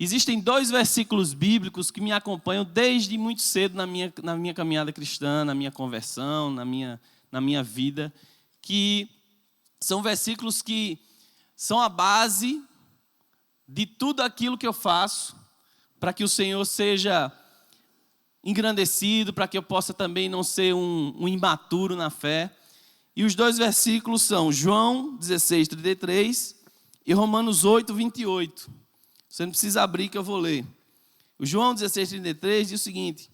Existem 2 versículos bíblicos que me acompanham desde muito cedo na minha caminhada cristã, na minha conversão, na minha vida, que são versículos que são a base de tudo aquilo que eu faço, para que o Senhor seja engrandecido, para que eu possa também não ser um imaturo na fé. E os 2 versículos são João 16:33 e Romanos 8:28. Você não precisa abrir que eu vou ler. O João 16:33 diz o seguinte: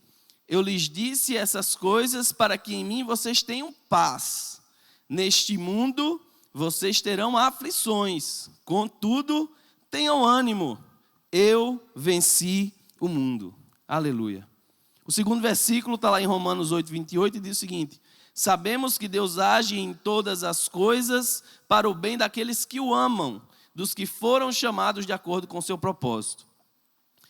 eu lhes disse essas coisas para que em mim vocês tenham paz. Neste mundo vocês terão aflições, contudo, tenham ânimo. Eu venci o mundo. Aleluia. O segundo versículo está lá em Romanos 8:28 e diz o seguinte: sabemos que Deus age em todas as coisas para o bem daqueles que o amam, dos que foram chamados de acordo com o seu propósito.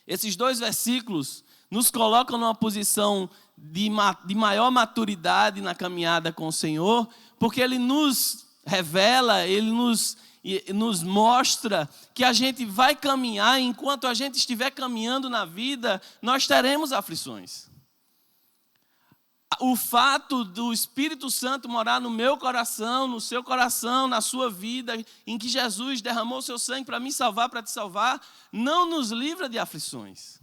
Esses 2 versículos nos colocam numa posição de maior maturidade na caminhada com o Senhor, porque ele nos revela, ele nos mostra que a gente vai caminhar, enquanto a gente estiver caminhando na vida, nós teremos aflições. O fato do Espírito Santo morar no meu coração, no seu coração, na sua vida, em que Jesus derramou o seu sangue para me salvar, para te salvar, não nos livra de aflições.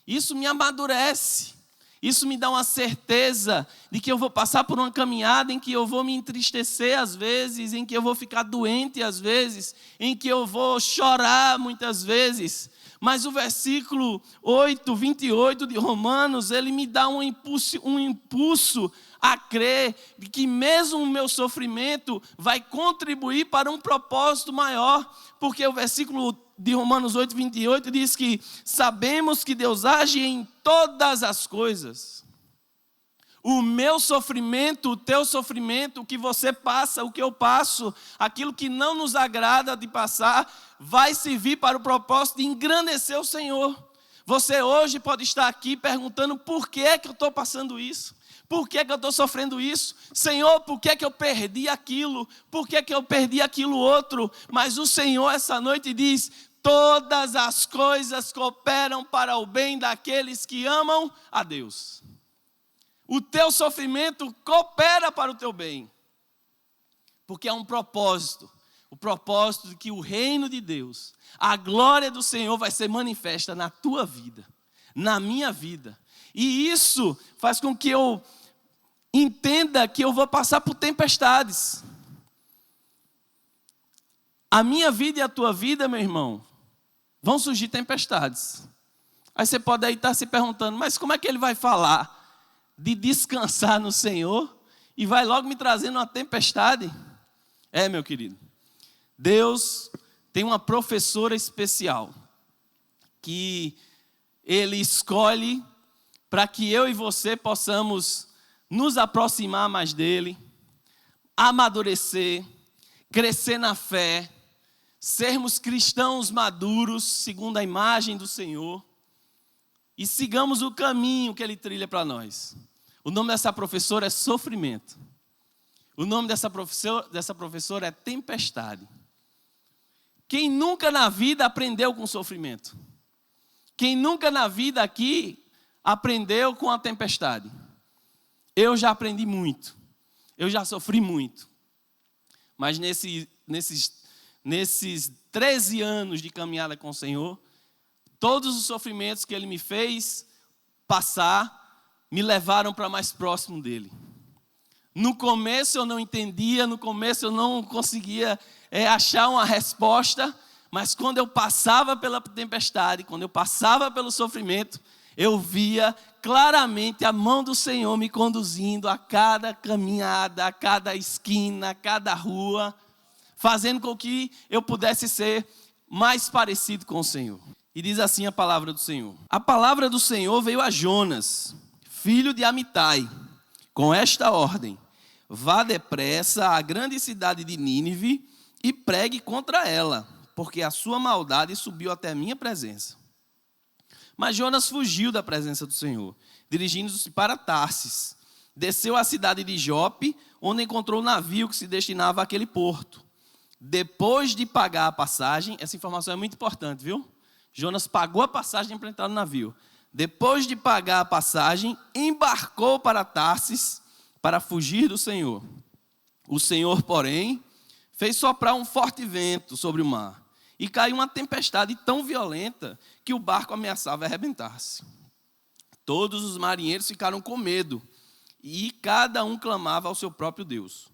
Isso me amadurece. Isso me dá uma certeza de que eu vou passar por uma caminhada em que eu vou me entristecer às vezes, em que eu vou ficar doente às vezes, em que eu vou chorar muitas vezes. Mas o versículo 8:28 de Romanos, ele me dá um impulso a crer de que mesmo o meu sofrimento vai contribuir para um propósito maior, porque o versículo de Romanos 8:28 diz que sabemos que Deus age em todas as coisas. O meu sofrimento, o teu sofrimento, o que você passa, o que eu passo, aquilo que não nos agrada de passar, vai servir para o propósito de engrandecer o Senhor. Você hoje pode estar aqui perguntando por que é que eu estou passando isso? Por que é que eu estou sofrendo isso? Senhor, por que é que eu perdi aquilo? Por que é que eu perdi aquilo outro? Mas o Senhor essa noite diz: todas as coisas cooperam para o bem daqueles que amam a Deus. O teu sofrimento coopera para o teu bem, porque há um propósito. O propósito de que o reino de Deus, a glória do Senhor vai ser manifesta na tua vida, na minha vida. E isso faz com que eu entenda que eu vou passar por tempestades. A minha vida e a tua vida, meu irmão, vão surgir tempestades. Aí você pode aí estar se perguntando, mas como é que ele vai falar de descansar no Senhor e vai logo me trazendo uma tempestade? Meu querido, Deus tem uma professora especial que Ele escolhe para que eu e você possamos nos aproximar mais dEle, amadurecer, crescer na fé, sermos cristãos maduros, segundo a imagem do Senhor, e sigamos o caminho que Ele trilha para nós. O nome dessa professora é sofrimento. O nome dessa professora é tempestade. Quem nunca na vida aprendeu com sofrimento? Quem nunca na vida aqui aprendeu com a tempestade? Eu já aprendi muito. Eu já sofri muito. Mas nesses 13 anos de caminhada com o Senhor, todos os sofrimentos que Ele me fez passar me levaram para mais próximo dEle. No começo eu não entendia, no começo eu não conseguia achar uma resposta, mas quando eu passava pela tempestade, quando eu passava pelo sofrimento, eu via claramente a mão do Senhor me conduzindo a cada caminhada, a cada esquina, a cada rua, fazendo com que eu pudesse ser mais parecido com o Senhor. E diz assim a palavra do Senhor: a palavra do Senhor veio a Jonas, filho de Amitai, com esta ordem: vá depressa à grande cidade de Nínive e pregue contra ela, porque a sua maldade subiu até a minha presença. Mas Jonas fugiu da presença do Senhor, dirigindo-se para Tarsis. Desceu à cidade de Jope, onde encontrou um navio que se destinava àquele porto. Depois de pagar a passagem, essa informação é muito importante, viu? Jonas pagou a passagem para entrar no navio. Depois de pagar a passagem, embarcou para Tarsis para fugir do Senhor. O Senhor, porém, fez soprar um forte vento sobre o mar e caiu uma tempestade tão violenta que o barco ameaçava arrebentar-se. Todos os marinheiros ficaram com medo e cada um clamava ao seu próprio Deus.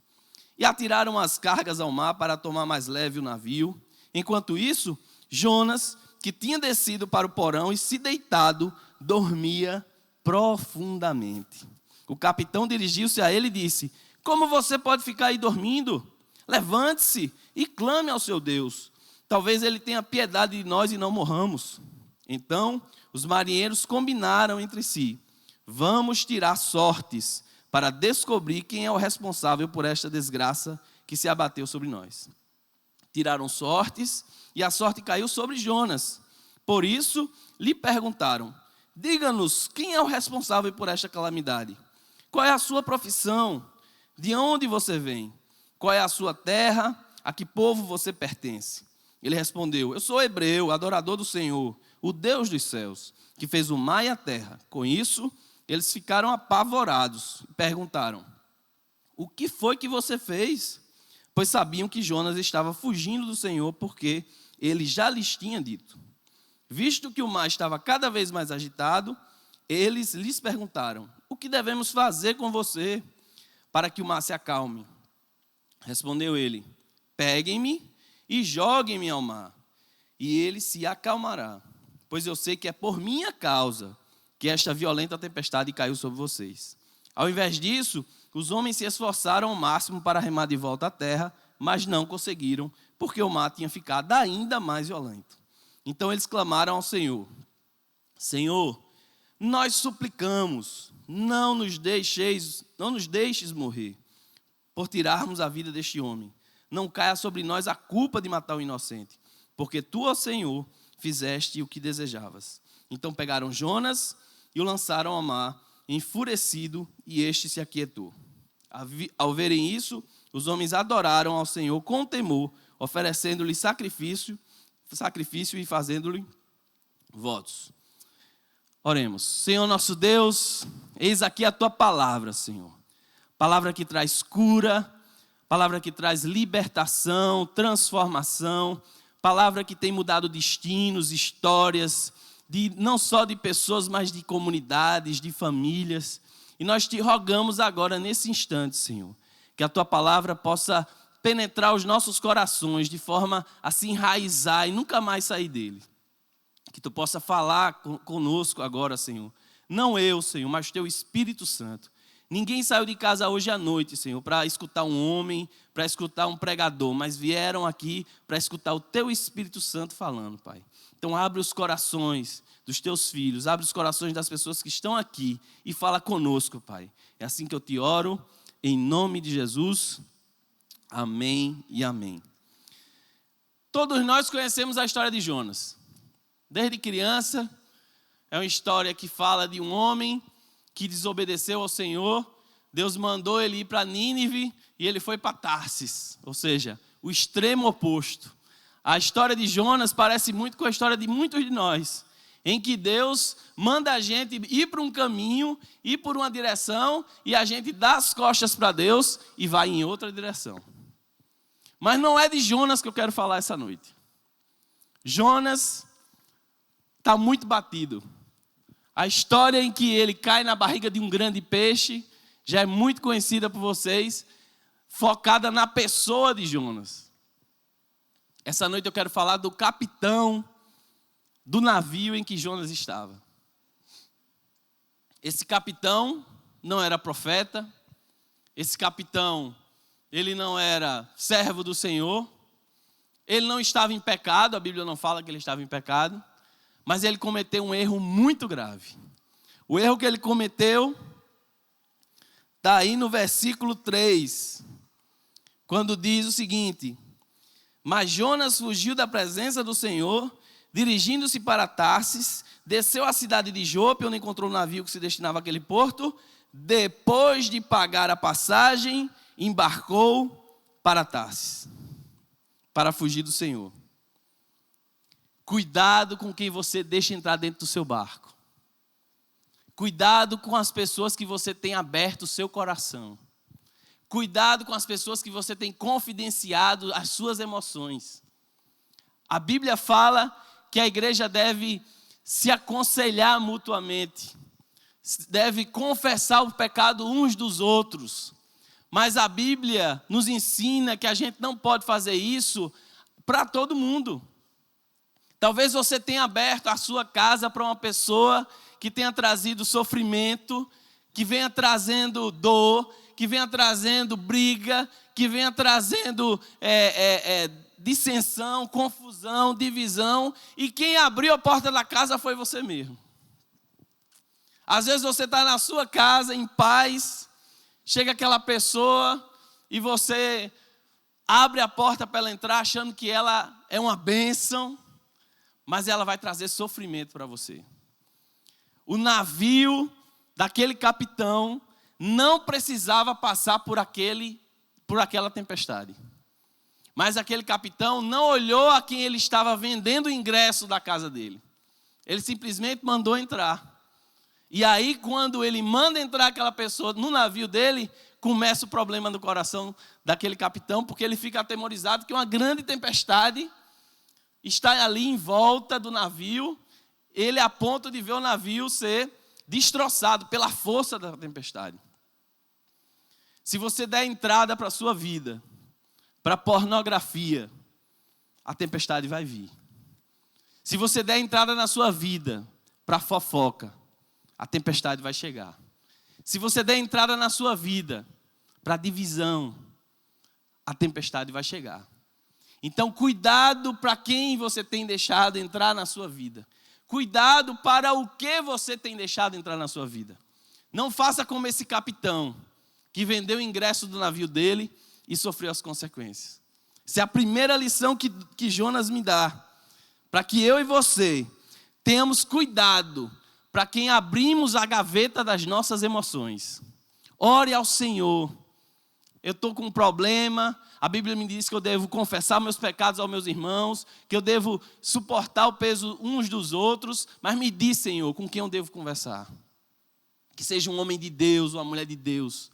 E atiraram as cargas ao mar para tornar mais leve o navio. Enquanto isso, Jonas, que tinha descido para o porão e se deitado, dormia profundamente. O capitão dirigiu-se a ele e disse: como você pode ficar aí dormindo? Levante-se e clame ao seu Deus. Talvez ele tenha piedade de nós e não morramos. Então, os marinheiros combinaram entre si: vamos tirar sortes para descobrir quem é o responsável por esta desgraça que se abateu sobre nós. Tiraram sortes e a sorte caiu sobre Jonas. Por isso, lhe perguntaram: diga-nos, quem é o responsável por esta calamidade? Qual é a sua profissão? De onde você vem? Qual é a sua terra? A que povo você pertence? Ele respondeu: eu sou hebreu, adorador do Senhor, o Deus dos céus, que fez o mar e a terra. Com isso, eles ficaram apavorados e perguntaram: o que foi que você fez? Pois sabiam que Jonas estava fugindo do Senhor, porque ele já lhes tinha dito. Visto que o mar estava cada vez mais agitado, eles lhes perguntaram: o que devemos fazer com você para que o mar se acalme? Respondeu ele: peguem-me e joguem-me ao mar, e ele se acalmará, pois eu sei que é por minha causa que esta violenta tempestade caiu sobre vocês. Ao invés disso, os homens se esforçaram ao máximo para remar de volta à terra, mas não conseguiram, porque o mar tinha ficado ainda mais violento. Então eles clamaram ao Senhor: Senhor, nós suplicamos, não nos deixes morrer, por tirarmos a vida deste homem. Não caia sobre nós a culpa de matar o inocente, porque tu, ó Senhor, fizeste o que desejavas. Então pegaram Jonas e o lançaram ao mar, enfurecido, e este se aquietou. Ao verem isso, os homens adoraram ao Senhor com temor, oferecendo-lhe sacrifício e fazendo-lhe votos. Oremos. Senhor nosso Deus, eis aqui a tua palavra, Senhor. Palavra que traz cura, palavra que traz libertação, transformação, palavra que tem mudado destinos, histórias, não só de pessoas, mas de comunidades, de famílias. E nós te rogamos agora, nesse instante, Senhor, que a tua palavra possa penetrar os nossos corações de forma a se enraizar e nunca mais sair dele. Que tu possa falar conosco agora, Senhor. Não eu, Senhor, mas teu Espírito Santo. Ninguém saiu de casa hoje à noite, Senhor, para escutar um homem, para escutar um pregador, mas vieram aqui para escutar o teu Espírito Santo falando, Pai. Então abre os corações dos teus filhos, abre os corações das pessoas que estão aqui e fala conosco, Pai. É assim que eu te oro, em nome de Jesus. Amém e amém. Todos nós conhecemos a história de Jonas. Desde criança, é uma história que fala de um homem que desobedeceu ao Senhor. Deus mandou ele ir para Nínive e ele foi para Tarsis, ou seja, o extremo oposto. A história de Jonas parece muito com a história de muitos de nós, em que Deus manda a gente ir para um caminho, ir por uma direção, e a gente dá as costas para Deus e vai em outra direção. Mas não é de Jonas que eu quero falar essa noite. Jonas está muito batido. A história em que ele cai na barriga de um grande peixe já é muito conhecida por vocês, focada na pessoa de Jonas. Essa noite eu quero falar do capitão do navio em que Jonas estava. Esse capitão não era profeta, esse capitão, ele não era servo do Senhor, ele não estava em pecado, a Bíblia não fala que ele estava em pecado, mas ele cometeu um erro muito grave. O erro que ele cometeu está aí no versículo 3, quando diz o seguinte: mas Jonas fugiu da presença do Senhor, dirigindo-se para Tarsis, desceu à cidade de Jope, onde encontrou um navio que se destinava àquele porto. Depois de pagar a passagem, embarcou para Tarsis, para fugir do Senhor. Cuidado com quem você deixa entrar dentro do seu barco. Cuidado com as pessoas que você tem aberto o seu coração. Cuidado com as pessoas que você tem confidenciado as suas emoções. A Bíblia fala que a igreja deve se aconselhar mutuamente. Deve confessar o pecado uns dos outros. Mas a Bíblia nos ensina que a gente não pode fazer isso para todo mundo. Talvez você tenha aberto a sua casa para uma pessoa que tenha trazido sofrimento, que venha trazendo dor, que venha trazendo briga, que venha trazendo dissensão, confusão, divisão, e quem abriu a porta da casa foi você mesmo. Às vezes você está na sua casa, em paz, chega aquela pessoa e você abre a porta para ela entrar achando que ela é uma bênção, mas ela vai trazer sofrimento para você. O navio daquele capitão não precisava passar por aquela tempestade. Mas aquele capitão não olhou a quem ele estava vendendo o ingresso da casa dele. Ele simplesmente mandou entrar. E aí, quando ele manda entrar aquela pessoa no navio dele, começa o problema no coração daquele capitão, porque ele fica atemorizado que uma grande tempestade está ali em volta do navio, ele a ponto de ver o navio ser destroçado pela força da tempestade. Se você der entrada para a sua vida, para pornografia, a tempestade vai vir. Se você der entrada na sua vida para fofoca, a tempestade vai chegar. Se você der entrada na sua vida para divisão, a tempestade vai chegar. Então, cuidado para quem você tem deixado entrar na sua vida. Cuidado para o que você tem deixado entrar na sua vida. Não faça como esse capitão que vendeu o ingresso do navio dele e sofreu as consequências. Essa é a primeira lição que Jonas me dá. Para que eu e você tenhamos cuidado para quem abrimos a gaveta das nossas emoções. Ore ao Senhor. Eu estou com um problema. A Bíblia me diz que eu devo confessar meus pecados aos meus irmãos, que eu devo suportar o peso uns dos outros. Mas me diz, Senhor, com quem eu devo conversar. Que seja um homem de Deus, uma mulher de Deus.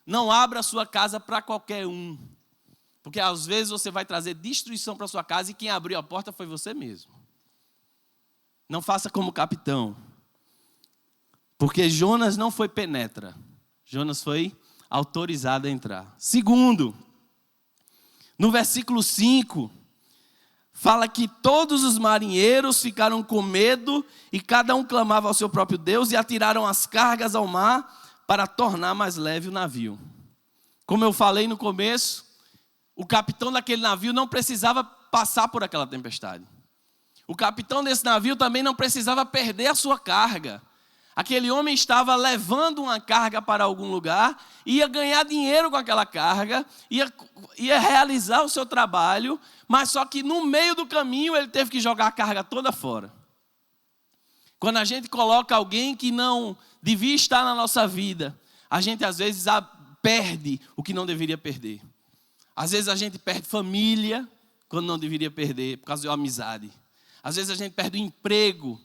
Não abra a sua casa para qualquer um. Porque às vezes você vai trazer destruição para a sua casa e quem abriu a porta foi você mesmo. Não faça como o capitão. Porque Jonas não foi penetra. Jonas foi autorizado a entrar. Segundo, no versículo 5, fala que todos os marinheiros ficaram com medo e cada um clamava ao seu próprio Deus e atiraram as cargas ao mar para tornar mais leve o navio. Como eu falei no começo, o capitão daquele navio não precisava passar por aquela tempestade. O capitão desse navio também não precisava perder a sua carga. Aquele homem estava levando uma carga para algum lugar, ia ganhar dinheiro com aquela carga, ia realizar o seu trabalho, mas só que no meio do caminho ele teve que jogar a carga toda fora. Quando a gente coloca alguém que não devia estar na nossa vida, a gente às vezes perde o que não deveria perder. Às vezes a gente perde família quando não deveria perder, por causa de uma amizade. Às vezes a gente perde o emprego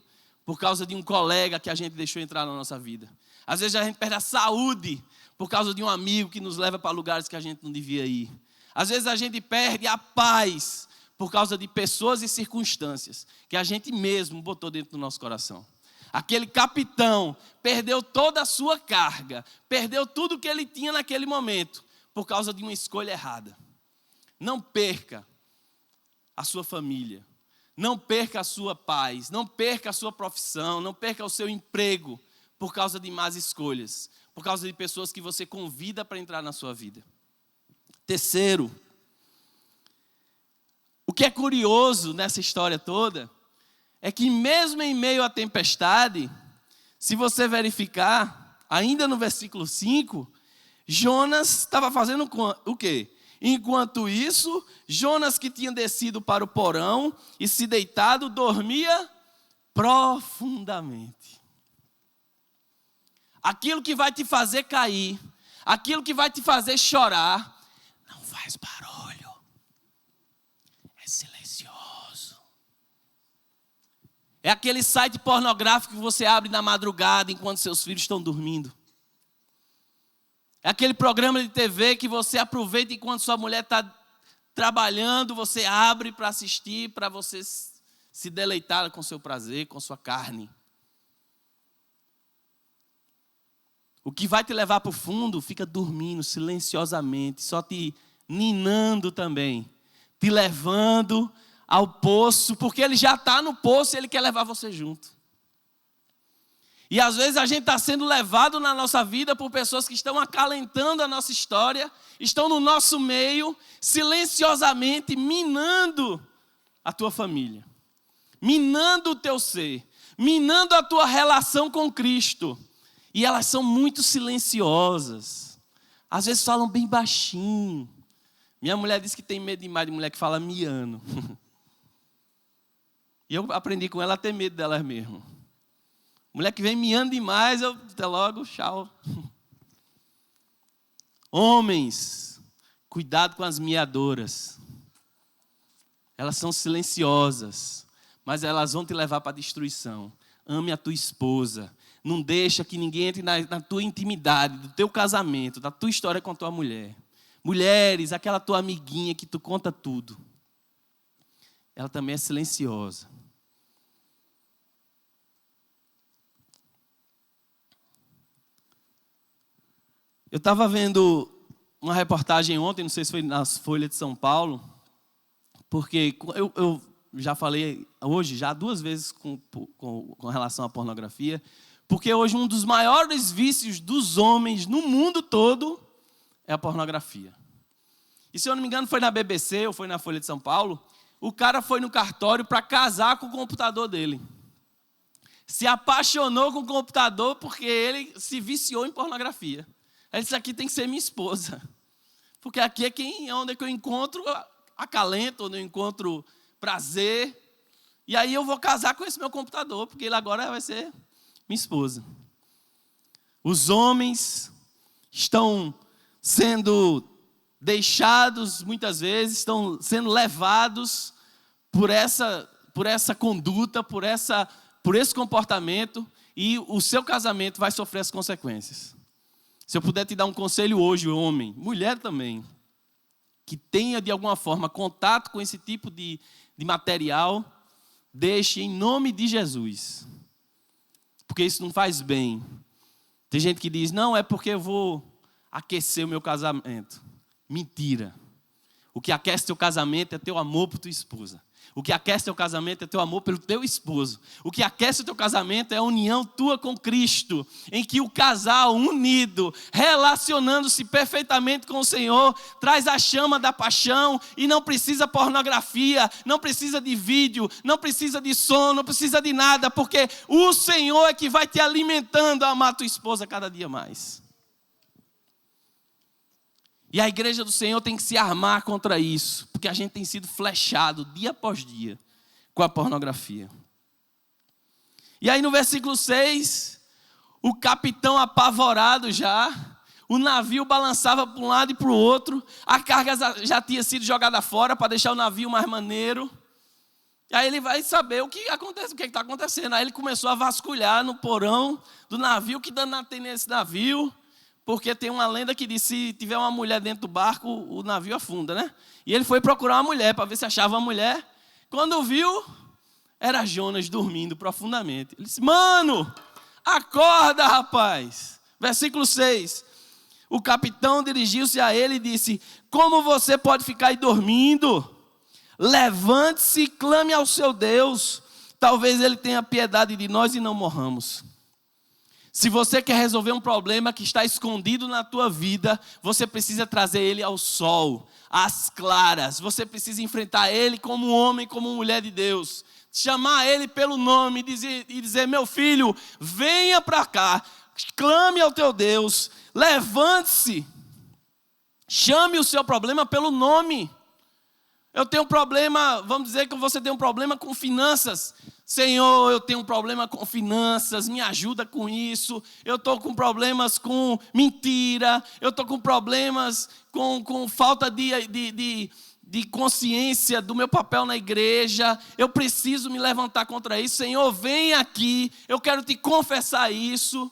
por causa de um colega que a gente deixou entrar na nossa vida. Às vezes a gente perde a saúde por causa de um amigo que nos leva para lugares que a gente não devia ir. Às vezes a gente perde a paz por causa de pessoas e circunstâncias que a gente mesmo botou dentro do nosso coração. Aquele capitão perdeu toda a sua carga, perdeu tudo que ele tinha naquele momento por causa de uma escolha errada. Não perca a sua família. Não perca a sua paz, não perca a sua profissão, não perca o seu emprego por causa de más escolhas, por causa de pessoas que você convida para entrar na sua vida. Terceiro, o que é curioso nessa história toda é que mesmo em meio à tempestade, se você verificar, ainda no versículo 5, Jonas estava fazendo o quê? Enquanto isso, Jonas, que tinha descido para o porão e se deitado, dormia profundamente. Aquilo que vai te fazer cair, aquilo que vai te fazer chorar, não faz barulho. É silencioso. É aquele site pornográfico que você abre na madrugada enquanto seus filhos estão dormindo. É aquele programa de TV que você aproveita enquanto sua mulher está trabalhando, você abre para assistir, para você se deleitar com seu prazer, com sua carne. O que vai te levar para o fundo, fica dormindo silenciosamente, só te ninando também, te levando ao poço, porque ele já está no poço e ele quer levar você junto. E às vezes a gente está sendo levado na nossa vida por pessoas que estão acalentando a nossa história, estão no nosso meio, silenciosamente minando a tua família, minando o teu ser, minando a tua relação com Cristo. E elas são muito silenciosas, às vezes falam bem baixinho. Minha mulher diz que tem medo demais de mulher que fala miando. E eu aprendi com ela a ter medo delas mesmo. Mulher que vem miando demais, eu até logo, tchau. Homens, cuidado com as miadoras. Elas são silenciosas, mas elas vão te levar para a destruição. Ame a tua esposa. Não deixa que ninguém entre na tua intimidade, do teu casamento, da tua história com a tua mulher. Mulheres, aquela tua amiguinha que tu conta tudo. Ela também é silenciosa. Eu estava vendo uma reportagem ontem, não sei se foi nas Folhas de São Paulo, porque eu já falei hoje, já 2 vezes com relação à pornografia, porque hoje um dos maiores vícios dos homens no mundo todo é a pornografia. E se eu não me engano foi na BBC ou foi na Folha de São Paulo, o cara foi no cartório para casar com o computador dele. Se apaixonou com o computador porque ele se viciou em pornografia. Ele disse, aqui tem que ser minha esposa. Porque aqui é onde eu encontro acalento, onde eu encontro prazer. E aí eu vou casar com esse meu computador, porque ele agora vai ser minha esposa. Os homens estão sendo deixados, muitas vezes, estão sendo levados por essa conduta, por esse comportamento, e o seu casamento vai sofrer as consequências. Se eu puder te dar um conselho hoje, homem, mulher também, que tenha de alguma forma contato com esse tipo de material, deixe em nome de Jesus. Porque isso não faz bem. Tem gente que diz, não, é porque eu vou aquecer o meu casamento. Mentira. O que aquece teu casamento é teu amor por tua esposa. O que aquece teu casamento é teu amor pelo teu esposo. O que aquece o teu casamento é a união tua com Cristo, em que o casal unido, relacionando-se perfeitamente com o Senhor, traz a chama da paixão e não precisa pornografia, não precisa de vídeo, não precisa de som, não precisa de nada, porque o Senhor é que vai te alimentando a amar tua esposa cada dia mais. E a igreja do Senhor tem que se armar contra isso, porque a gente tem sido flechado dia após dia com a pornografia. E aí no versículo 6, o capitão apavorado já, o navio balançava para um lado e para o outro, a carga já tinha sido jogada fora para deixar o navio mais maneiro. E aí ele vai saber o que acontece, o que está acontecendo. Aí ele começou a vasculhar no porão do navio, que dano tem nesse navio. Porque tem uma lenda que diz que se tiver uma mulher dentro do barco, o navio afunda, né? E ele foi procurar uma mulher para ver se achava uma mulher. Quando viu, era Jonas dormindo profundamente. Ele disse, mano, acorda, rapaz. Versículo 6. O capitão dirigiu-se a ele e disse, como você pode ficar aí dormindo? Levante-se e clame ao seu Deus. Talvez ele tenha piedade de nós e não morramos. Se você quer resolver um problema que está escondido na tua vida, você precisa trazer ele ao sol, às claras. Você precisa enfrentar ele como homem, como mulher de Deus. Chamar ele pelo nome e dizer, meu filho, venha para cá, clame ao teu Deus, levante-se, chame o seu problema pelo nome. Eu tenho um problema, vamos dizer que você tem um problema com finanças. Senhor, eu tenho um problema com finanças, me ajuda com isso. Eu estou com problemas com mentira. Eu estou com problemas com falta de de consciência do meu papel na igreja, eu preciso me levantar contra isso. Senhor, vem aqui, eu quero te confessar isso.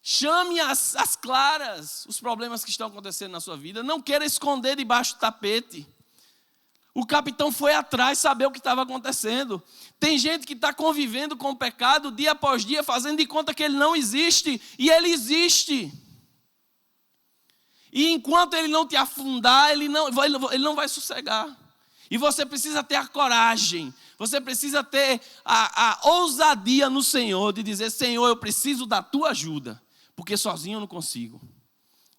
Chame às claras os problemas que estão acontecendo na sua vida. Não queira esconder debaixo do tapete. O capitão foi atrás saber o que estava acontecendo. Tem gente que está convivendo com o pecado dia após dia, fazendo de conta que ele não existe, e ele existe. E enquanto ele não te afundar, ele não vai sossegar. E você precisa ter a coragem, você precisa ter a ousadia no Senhor, de dizer: Senhor, eu preciso da tua ajuda, porque sozinho eu não consigo.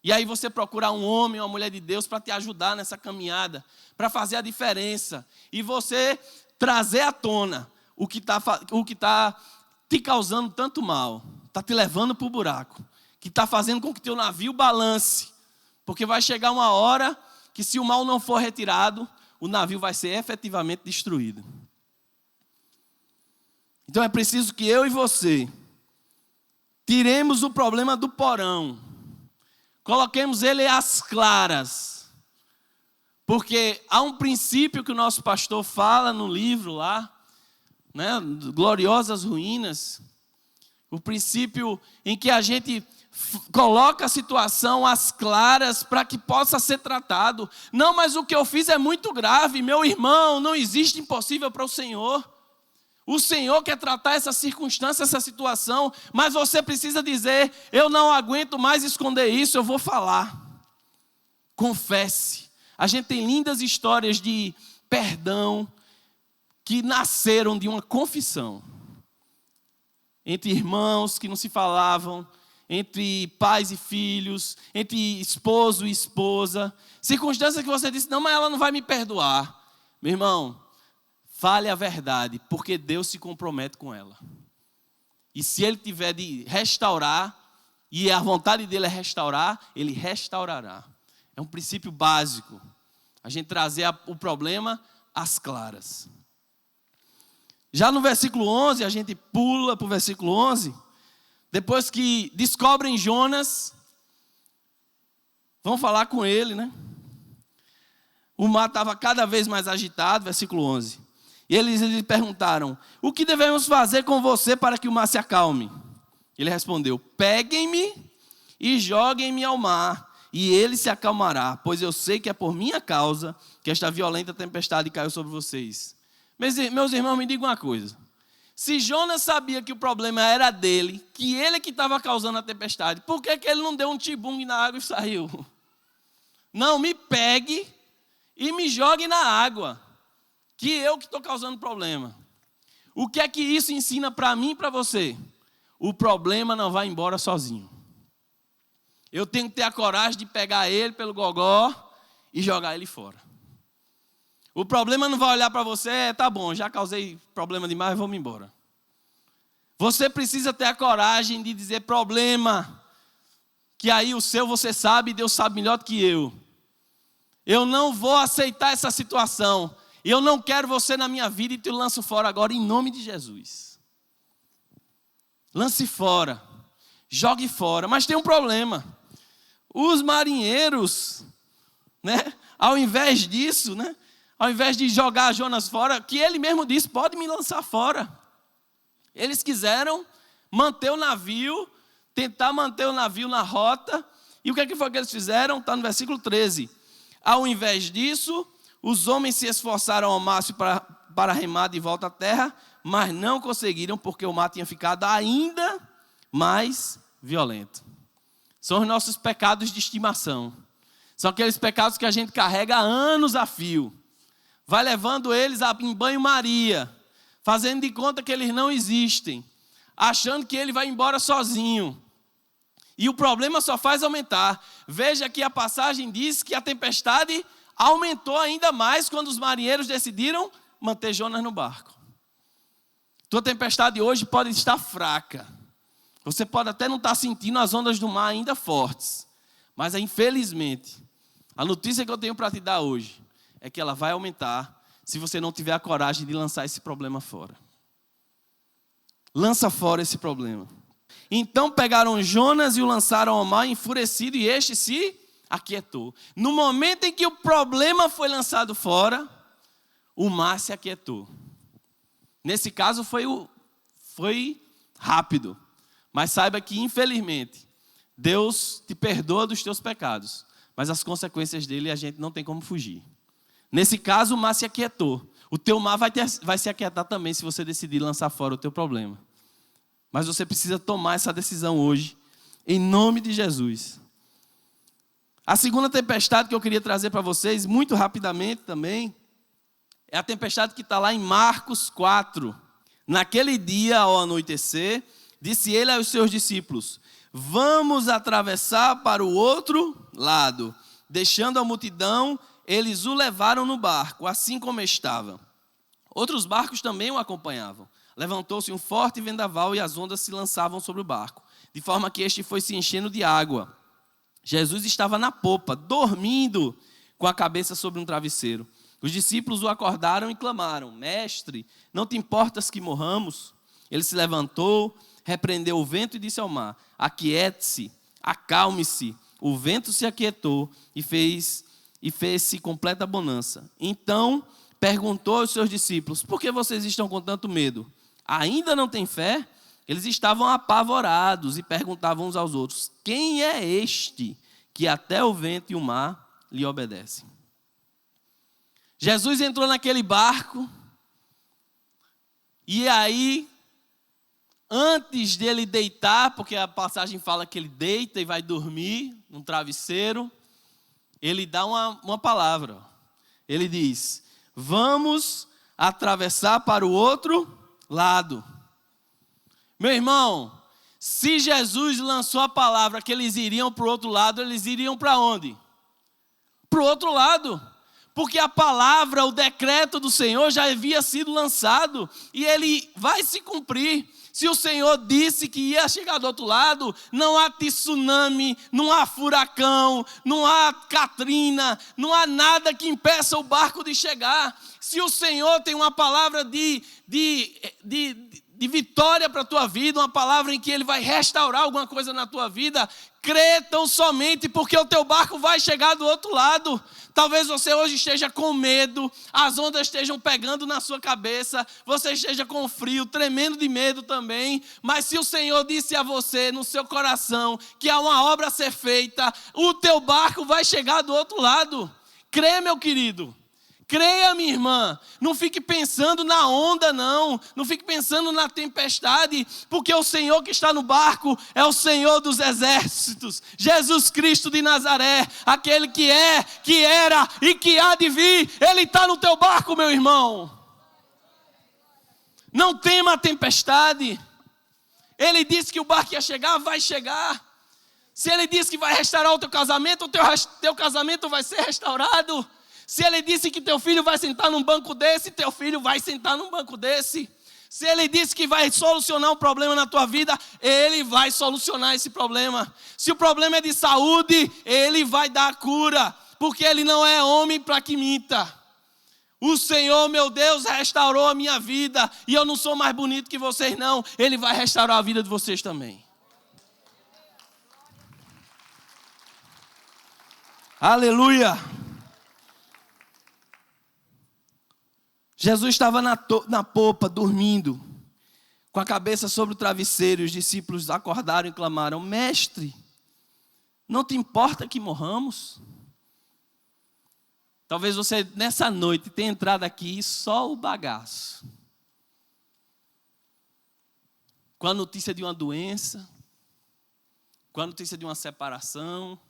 E aí você procurar um homem, uma mulher de Deus para te ajudar nessa caminhada, para fazer a diferença. E você trazer à tona o que tá te causando tanto mal, está te levando para o buraco, que está fazendo com que teu navio balance. Porque vai chegar uma hora que, se o mal não for retirado, o navio vai ser efetivamente destruído. Então é preciso que eu e você tiremos o problema do porão, coloquemos ele às claras, porque há um princípio que o nosso pastor fala no livro lá, né, Gloriosas Ruínas, o princípio em que a gente coloca a situação às claras para que possa ser tratado. Não, mas o que eu fiz é muito grave, meu irmão, não existe impossível para o Senhor. O Senhor quer tratar essa circunstância, essa situação, mas você precisa dizer: eu não aguento mais esconder isso, eu vou falar. Confesse. A gente tem lindas histórias de perdão que nasceram de uma confissão. Entre irmãos que não se falavam, entre pais e filhos, entre esposo e esposa. Circunstâncias que você disse: não, mas ela não vai me perdoar. Meu irmão, fale a verdade, porque Deus se compromete com ela. E se Ele tiver de restaurar, e a vontade dEle é restaurar, Ele restaurará. É um princípio básico, a gente trazer o problema às claras. Já no versículo 11, a gente pula para o versículo 11, depois que descobrem Jonas, vão falar com ele, né? O mar estava cada vez mais agitado, versículo 11. E eles lhe perguntaram: o que devemos fazer com você para que o mar se acalme? Ele respondeu: peguem-me e joguem-me ao mar, e ele se acalmará, pois eu sei que é por minha causa que esta violenta tempestade caiu sobre vocês. Meus irmãos, me digam uma coisa. Se Jonas sabia que o problema era dele, que ele que estava causando a tempestade, por que ele não deu um tibum na água e saiu? Não, me pegue e me jogue na água, que eu que estou causando problema. O que é que isso ensina para mim e para você? O problema não vai embora sozinho. Eu tenho que ter a coragem de pegar ele pelo gogó e jogar ele fora. O problema não vai olhar para você: tá bom, já causei problema demais, vamos embora. Você precisa ter a coragem de dizer: problema, que aí o seu você sabe, Deus sabe melhor do que eu. Eu não vou aceitar essa situação. Eu não quero você na minha vida e te lanço fora agora em nome de Jesus. Lance fora, jogue fora. Mas tem um problema. Os marinheiros, né, ao invés disso, né, ao invés de jogar Jonas fora, que ele mesmo disse: pode me lançar fora. Eles quiseram manter o navio, tentar manter o navio na rota. E o que foi que eles fizeram? Está no versículo 13. Ao invés disso, os homens se esforçaram ao máximo para remar de volta à terra, mas não conseguiram, porque o mar tinha ficado ainda mais violento. São os nossos pecados de estimação. São aqueles pecados que a gente carrega há anos a fio. Vai levando eles em banho-maria, fazendo de conta que eles não existem, achando que ele vai embora sozinho. E o problema só faz aumentar. Veja que a passagem diz que a tempestade aumentou ainda mais quando os marinheiros decidiram manter Jonas no barco. Tua tempestade hoje pode estar fraca. Você pode até não estar sentindo as ondas do mar ainda fortes. Mas infelizmente, a notícia que eu tenho para te dar hoje é que ela vai aumentar se você não tiver a coragem de lançar esse problema fora. Lança fora esse problema. Então pegaram Jonas e o lançaram ao mar enfurecido, e este se aquietou. No momento em que o problema foi lançado fora, o mar se aquietou. Nesse caso foi rápido. Mas saiba que, infelizmente, Deus te perdoa dos teus pecados. Mas as consequências dele a gente não tem como fugir. Nesse caso, o mar se aquietou. O teu mar vai se aquietar também se você decidir lançar fora o teu problema. Mas você precisa tomar essa decisão hoje, em nome de Jesus. A segunda tempestade que eu queria trazer para vocês, muito rapidamente também, é a tempestade que está lá em Marcos 4. Naquele dia, ao anoitecer, disse ele aos seus discípulos: vamos atravessar para o outro lado. Deixando a multidão, eles o levaram no barco, assim como estava. Outros barcos também o acompanhavam. Levantou-se um forte vendaval e as ondas se lançavam sobre o barco, de forma que este foi se enchendo de água. Jesus estava na popa, dormindo, com a cabeça sobre um travesseiro. Os discípulos o acordaram e clamaram: Mestre, não te importas que morramos? Ele se levantou, repreendeu o vento e disse ao mar: aquiete-se, acalme-se. O vento se aquietou e fez-se completa bonança. Então perguntou aos seus discípulos: por que vocês estão com tanto medo? Ainda não têm fé? Eles estavam apavorados e perguntavam uns aos outros: quem é este que até o vento e o mar lhe obedecem? Jesus entrou naquele barco e aí, antes dele deitar, porque a passagem fala que ele deita e vai dormir num travesseiro, ele dá uma palavra. Ele diz: vamos atravessar para o outro lado. Meu irmão, se Jesus lançou a palavra que eles iriam para o outro lado, eles iriam para onde? Para o outro lado. Porque a palavra, o decreto do Senhor já havia sido lançado e ele vai se cumprir. Se o Senhor disse que ia chegar do outro lado, não há tsunami, não há furacão, não há Katrina, não há nada que impeça o barco de chegar. Se o Senhor tem uma palavra de vitória para a tua vida, uma palavra em que Ele vai restaurar alguma coisa na tua vida, crê tão somente, porque o teu barco vai chegar do outro lado. Talvez você hoje esteja com medo, as ondas estejam pegando na sua cabeça, você esteja com frio, tremendo de medo também, mas se o Senhor disse a você, no seu coração, que há uma obra a ser feita, o teu barco vai chegar do outro lado. Crê, meu querido. Creia, minha irmã, não fique pensando na onda não fique pensando na tempestade, porque o Senhor que está no barco é o Senhor dos exércitos, Jesus Cristo de Nazaré, aquele que é, que era e que há de vir, Ele está no teu barco, meu irmão. Não tema a tempestade. Ele disse que o barco ia chegar, vai chegar. Se Ele disse que vai restaurar o teu casamento, o teu casamento vai ser restaurado. Se Ele disse que teu filho vai sentar num banco desse, teu filho vai sentar num banco desse. Se Ele disse que vai solucionar um problema na tua vida, Ele vai solucionar esse problema. Se o problema é de saúde, Ele vai dar a cura, porque Ele não é homem para que minta. O Senhor, meu Deus, restaurou a minha vida, e eu não sou mais bonito que vocês não. Ele vai restaurar a vida de vocês também. Aleluia! Jesus estava na popa, dormindo, com a cabeça sobre o travesseiro, e os discípulos acordaram e clamaram: Mestre, não te importa que morramos? Talvez você, nessa noite, tenha entrado aqui só o bagaço. Com a notícia de uma doença, com a notícia de uma separação,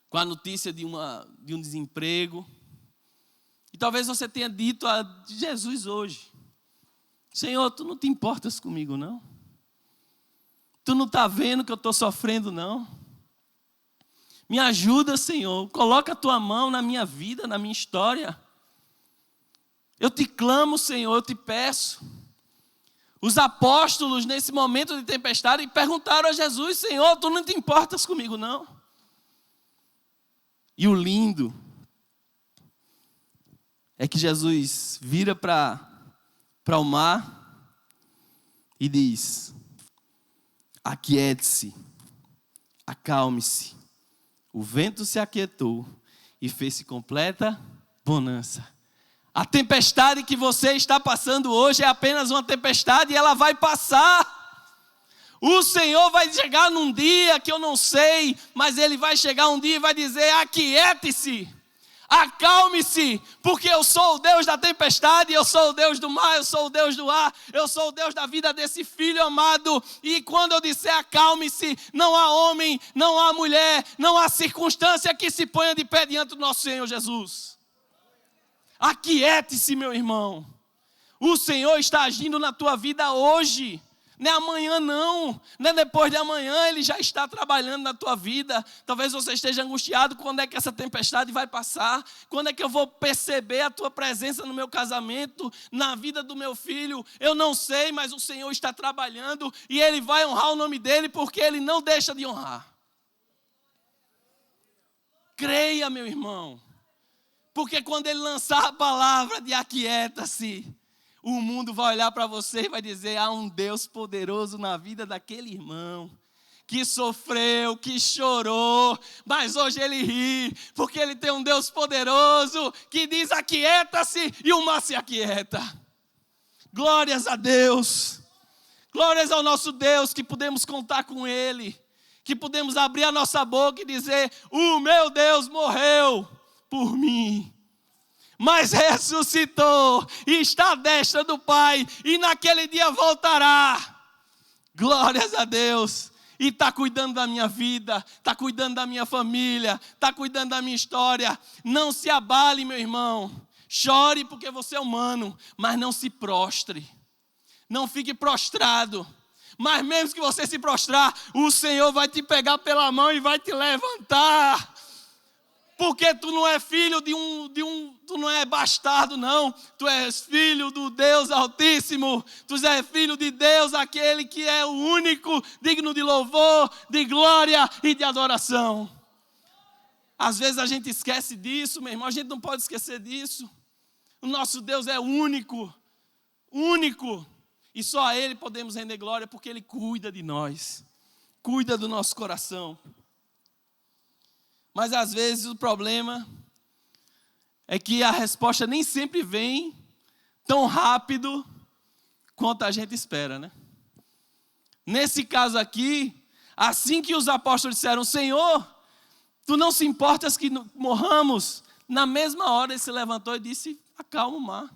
com a notícia de um desemprego. E talvez você tenha dito a Jesus hoje: Senhor, tu não te importas comigo, não? Tu não está vendo que eu estou sofrendo, não? Me ajuda, Senhor. Coloca a tua mão na minha vida, na minha história. Eu te clamo, Senhor, eu te peço. Os apóstolos, nesse momento de tempestade, perguntaram a Jesus: Senhor, tu não te importas comigo, não? E o lindo é que Jesus vira para o mar e diz: aquiete-se, acalme-se, o vento se aquietou e fez-se completa bonança. A tempestade que você está passando hoje é apenas uma tempestade e ela vai passar. O Senhor vai chegar num dia que eu não sei, mas Ele vai chegar um dia e vai dizer: aquiete-se, acalme-se, porque eu sou o Deus da tempestade, eu sou o Deus do mar, eu sou o Deus do ar, eu sou o Deus da vida desse filho amado. E quando eu disser acalme-se, não há homem, não há mulher, não há circunstância que se ponha de pé diante do nosso Senhor Jesus. Aquiete-se, meu irmão. O Senhor está agindo na tua vida hoje. Não é amanhã não é depois de amanhã, Ele já está trabalhando na tua vida. Talvez você esteja angustiado, quando é que essa tempestade vai passar? Quando é que eu vou perceber a tua presença no meu casamento, na vida do meu filho? Eu não sei, mas o Senhor está trabalhando e Ele vai honrar o nome dEle, porque Ele não deixa de honrar. Creia, meu irmão, porque quando Ele lançar a palavra de aquieta-se, o mundo vai olhar para você e vai dizer: há um Deus poderoso na vida daquele irmão, que sofreu, que chorou, mas hoje ele ri, porque ele tem um Deus poderoso, que diz aquieta-se e o mar se aquieta. Glórias a Deus, glórias ao nosso Deus, que podemos contar com Ele, que podemos abrir a nossa boca e dizer: o meu Deus morreu por mim, mas ressuscitou e está à destra do Pai, e naquele dia voltará. Glórias a Deus. E está cuidando da minha vida, está cuidando da minha família, está cuidando da minha história. Não se abale, meu irmão. Chore porque você é humano, mas não se prostre. Não fique prostrado. Mas mesmo que você se prostrar, o Senhor vai te pegar pela mão e vai te levantar. Porque tu não é filho tu não é bastardo, não. Tu és filho do Deus Altíssimo. Tu és filho de Deus, aquele que é o único, digno de louvor, de glória e de adoração. Às vezes a gente esquece disso, meu irmão. A gente não pode esquecer disso. O nosso Deus é único, único. E só a Ele podemos render glória, porque Ele cuida de nós. Cuida do nosso coração. Mas às vezes o problema é que a resposta nem sempre vem tão rápido quanto a gente espera, né? Nesse caso aqui, assim que os apóstolos disseram: Senhor, tu não se importas que morramos? Na mesma hora ele se levantou e disse: acalma o mar.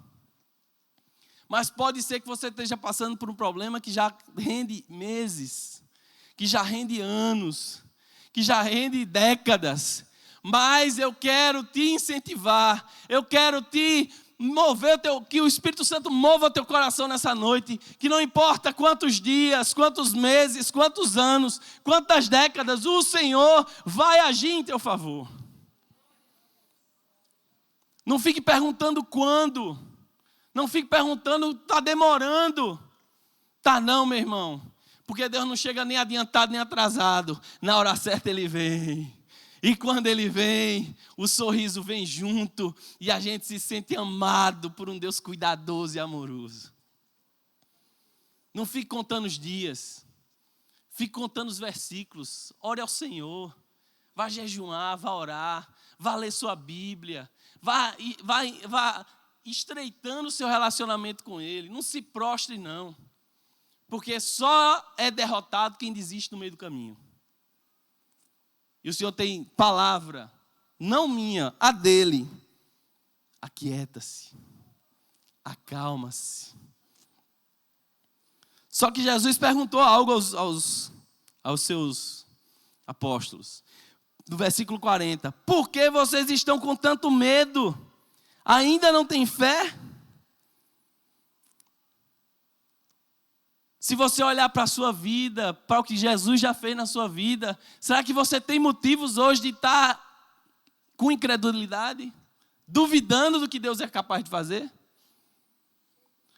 Mas pode ser que você esteja passando por um problema que já rende meses, que já rende anos, que já rende décadas. Mas eu quero te incentivar, eu quero te mover, que o Espírito Santo mova o teu coração nessa noite, que não importa quantos dias, quantos meses, quantos anos, quantas décadas, o Senhor vai agir em teu favor. Não fique perguntando quando, não fique perguntando, está demorando. Tá não, meu irmão. Porque Deus não chega nem adiantado nem atrasado. Na hora certa Ele vem. E quando Ele vem, o sorriso vem junto. E a gente se sente amado por um Deus cuidadoso e amoroso. Não fique contando os dias. Fique contando os versículos. Ore ao Senhor. Vá jejuar, vá orar. Vá ler sua Bíblia. Vá estreitando o seu relacionamento com Ele. Não se prostre, não. Porque só é derrotado quem desiste no meio do caminho. E o Senhor tem palavra, não minha, a dele. Aquieta-se, acalma-se. Só que Jesus perguntou algo aos seus apóstolos. No versículo 40. Por que vocês estão com tanto medo? Ainda não têm fé? Se você olhar para a sua vida, para o que Jesus já fez na sua vida, será que você tem motivos hoje de estar com incredulidade? Duvidando do que Deus é capaz de fazer?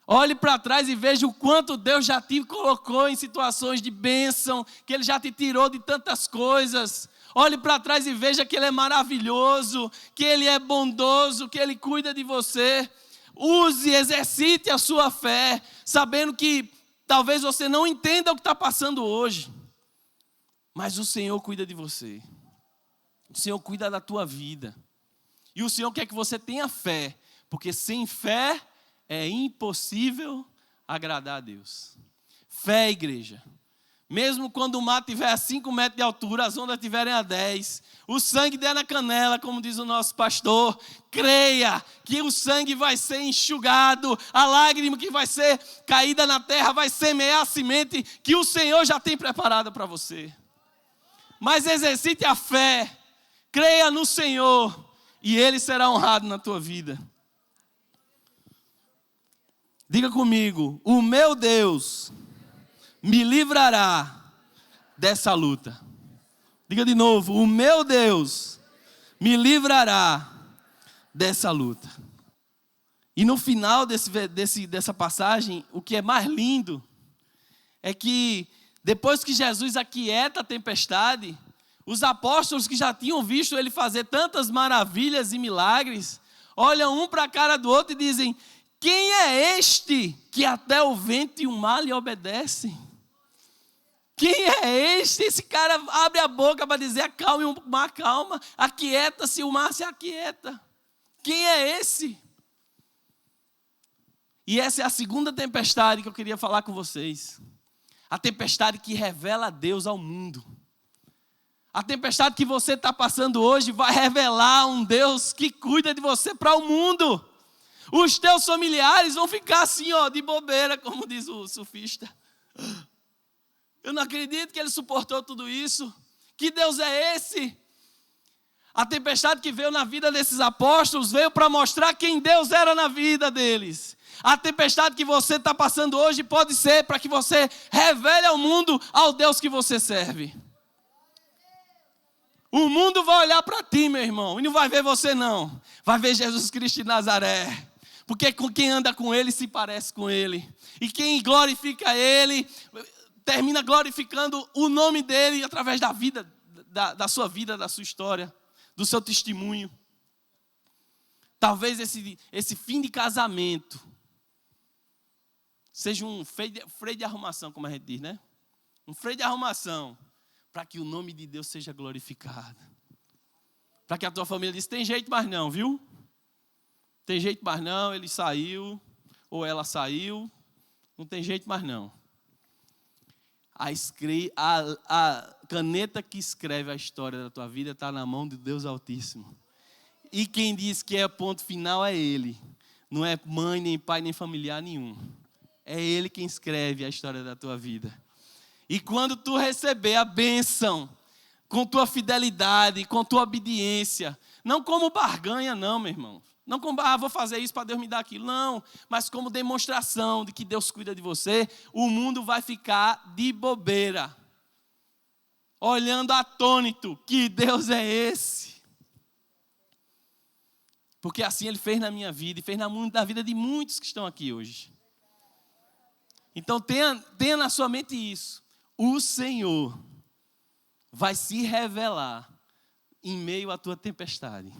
Olhe para trás e veja o quanto Deus já te colocou em situações de bênção, que Ele já te tirou de tantas coisas. Olhe para trás e veja que Ele é maravilhoso, que Ele é bondoso, que Ele cuida de você. Use, exercite a sua fé, sabendo que talvez você não entenda o que está passando hoje, mas o Senhor cuida de você. O Senhor cuida da tua vida. E o Senhor quer que você tenha fé, porque sem fé é impossível agradar a Deus. Fé, igreja. Mesmo quando o mar estiver a 5 metros de altura, as ondas estiverem a 10, o sangue der na canela, como diz o nosso pastor, creia que o sangue vai ser enxugado, a lágrima que vai ser caída na terra vai semear a semente que o Senhor já tem preparada para você. Mas exercite a fé, creia no Senhor e Ele será honrado na tua vida. Diga comigo, o meu Deus me livrará dessa luta. Diga de novo, o meu Deus me livrará dessa luta. E no final dessa passagem, o que é mais lindo é que depois que Jesus aquieta a tempestade, os apóstolos que já tinham visto ele fazer tantas maravilhas e milagres, olham um para a cara do outro e dizem: quem é este que até o vento e o mar lhe obedecem? Quem é este? Esse cara abre a boca para dizer: acalme o mar, acalma, aquieta-se, o mar se aquieta. Quem é esse? E essa é a segunda tempestade que eu queria falar com vocês. A tempestade que revela a Deus ao mundo. A tempestade que você está passando hoje vai revelar um Deus que cuida de você para o mundo. Os teus familiares vão ficar assim, ó, de bobeira, como diz o surfista. Eu não acredito que ele suportou tudo isso. Que Deus é esse? A tempestade que veio na vida desses apóstolos veio para mostrar quem Deus era na vida deles. A tempestade que você está passando hoje pode ser para que você revele ao mundo ao Deus que você serve. O mundo vai olhar para ti, meu irmão, e não vai ver você não. Vai ver Jesus Cristo de Nazaré. Porque quem anda com Ele se parece com Ele. E quem glorifica Ele termina glorificando o nome dEle através da vida, da sua vida, da sua história, do seu testemunho. Talvez esse fim de casamento seja um freio de arrumação, como a gente diz, né? Um freio de arrumação para que o nome de Deus seja glorificado. Para que a tua família diz: tem jeito mais não, viu? Tem jeito mais não, ele saiu, ou ela saiu, não tem jeito mais não. A caneta que escreve a história da tua vida está na mão de Deus Altíssimo. E quem diz que é ponto final é Ele. Não é mãe, nem pai, nem familiar nenhum. É Ele quem escreve a história da tua vida. E quando tu receber a bênção, com tua fidelidade, com tua obediência, não como barganha não, meu irmão. Não como, vou fazer isso para Deus me dar aquilo. Não, mas como demonstração de que Deus cuida de você, o mundo vai ficar de bobeira. Olhando atônito, que Deus é esse? Porque assim Ele fez na minha vida e fez na vida de muitos que estão aqui hoje. Então tenha na sua mente isso. O Senhor vai se revelar em meio à tua tempestade.